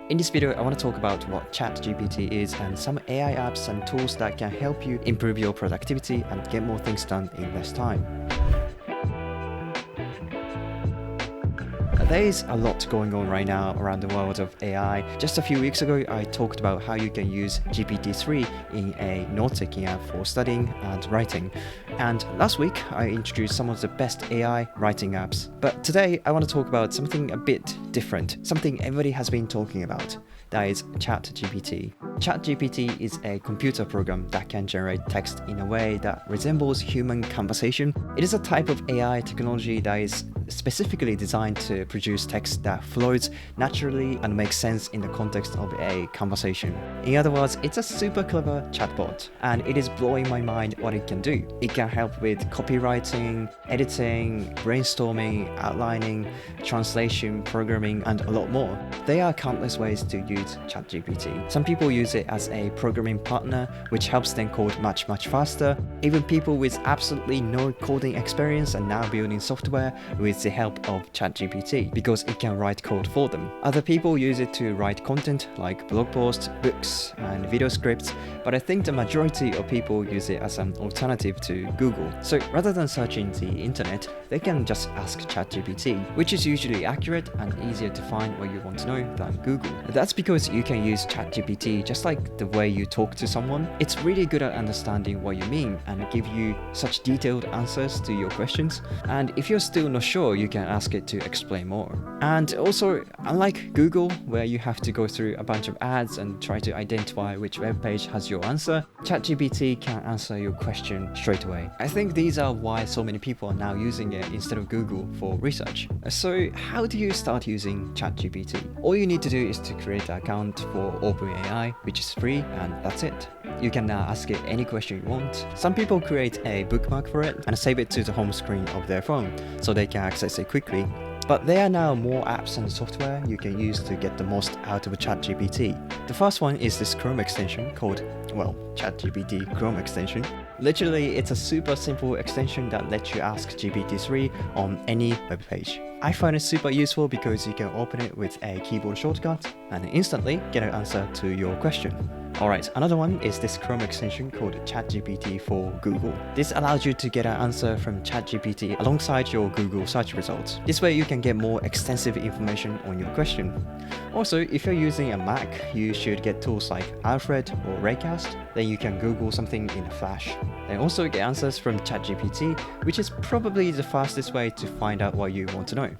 In this video, I want to talk about what ChatGPT is and some AI apps and tools that can help you improve your productivity and get more things done in less time. There is a lot going on right now around the world of AI. Just a few weeks ago, I talked about how you can use GPT-3 in a note-taking app for studying and writing. And last week, I introduced some of the best AI writing apps. But today, I want to talk about something a bit different, something everybody has been talking about. That is ChatGPT. ChatGPT is a computer program that can generate text in a way that resembles human conversation. It is a type of AI technology that is specifically designed to produce text that flows naturally and makes sense in the context of a conversation. In other words, it's a super clever chatbot, and it is blowing my mind what it can do. It can help with copywriting, editing, brainstorming, outlining, translation, programming, and a lot more. There are countless ways to use ChatGPT. Some people use it as a programming partner, which helps them code much faster. Even people with absolutely no coding experience are now building software with the help of ChatGPT because it can write code for them. Other people use it to write content like blog posts, books, and video scripts, but I think the majority of people use it as an alternative to Google. So rather than searching the internet, they can just ask ChatGPT, which is usually accurate and easier to find what you want to know than Google. That's because you can use ChatGPT just like the way you talk to someone. It's really good at understanding what you mean and give you such detailed answers to your questions. And if you're still not sure, you can ask it to explain more. And also, unlike Google, where you have to go through a bunch of ads and try to identify which web page has your answer, ChatGPT can answer your question straight away. I think these are why so many people are now using it instead of Google for research. So how do you start using ChatGPT? All you need to do is to create an account for OpenAI, which is free, and that's it. You can now ask it any question you want. Some people create a bookmark for it and save it to the home screen of their phone so they can access it quickly. But there are now more apps and software you can use to get the most out of a ChatGPT. The first one is this Chrome extension called, ChatGPT Chrome extension. Literally, it's a super simple extension that lets you ask GPT-3 on any web page. I find it super useful because you can open it with a keyboard shortcut and instantly get an answer to your question. Alright, another one is this Chrome extension called ChatGPT for Google. This allows you to get an answer from ChatGPT alongside your Google search results. This way you can get more extensive information on your question. Also, if you're using a Mac, you should get tools like Alfred or Raycast. Then you can Google something in a flash. Then also get answers from ChatGPT, which is probably the fastest way to find out what you want to know.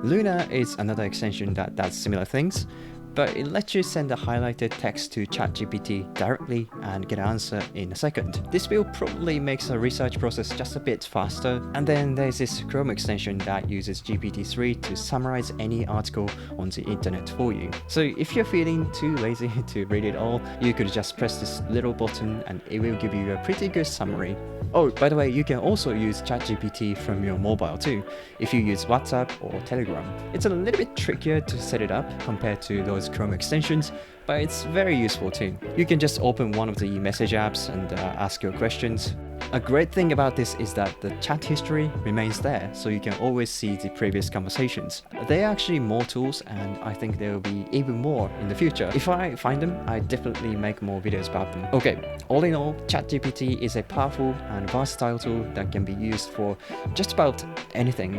Luna is another extension that does similar things, but it lets you send a highlighted text to ChatGPT directly and get an answer in a second. This will probably make the research process just a bit faster. And then there's this Chrome extension that uses GPT-3 to summarize any article on the internet for you. So if you're feeling too lazy to read it all, you could just press this little button and it will give you a pretty good summary. Oh, by the way, you can also use ChatGPT from your mobile too, if you use WhatsApp or Telegram. It's a little bit trickier to set it up compared to those Chrome extensions, but it's very useful too. You can just open one of the message apps and ask your questions. A great thing about this is that the chat history remains there, so you can always see the previous conversations. There are actually more tools, and I think there will be even more in the future. If I find them, I definitely make more videos about them. Okay, all in all, ChatGPT is a powerful and versatile tool that can be used for just about anything.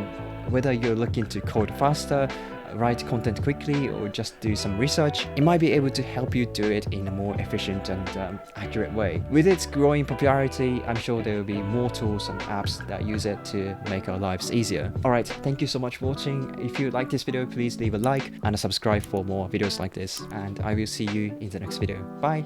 Whether you're looking to code faster, write content quickly, or just do some research, it might be able to help you do it in a more efficient and accurate way. With its growing popularity, I'm sure there will be more tools and apps that use it to make our lives easier. Alright, thank you so much for watching. If you like this video, please leave a like and subscribe for more videos like this, and I will see you in the next video. Bye!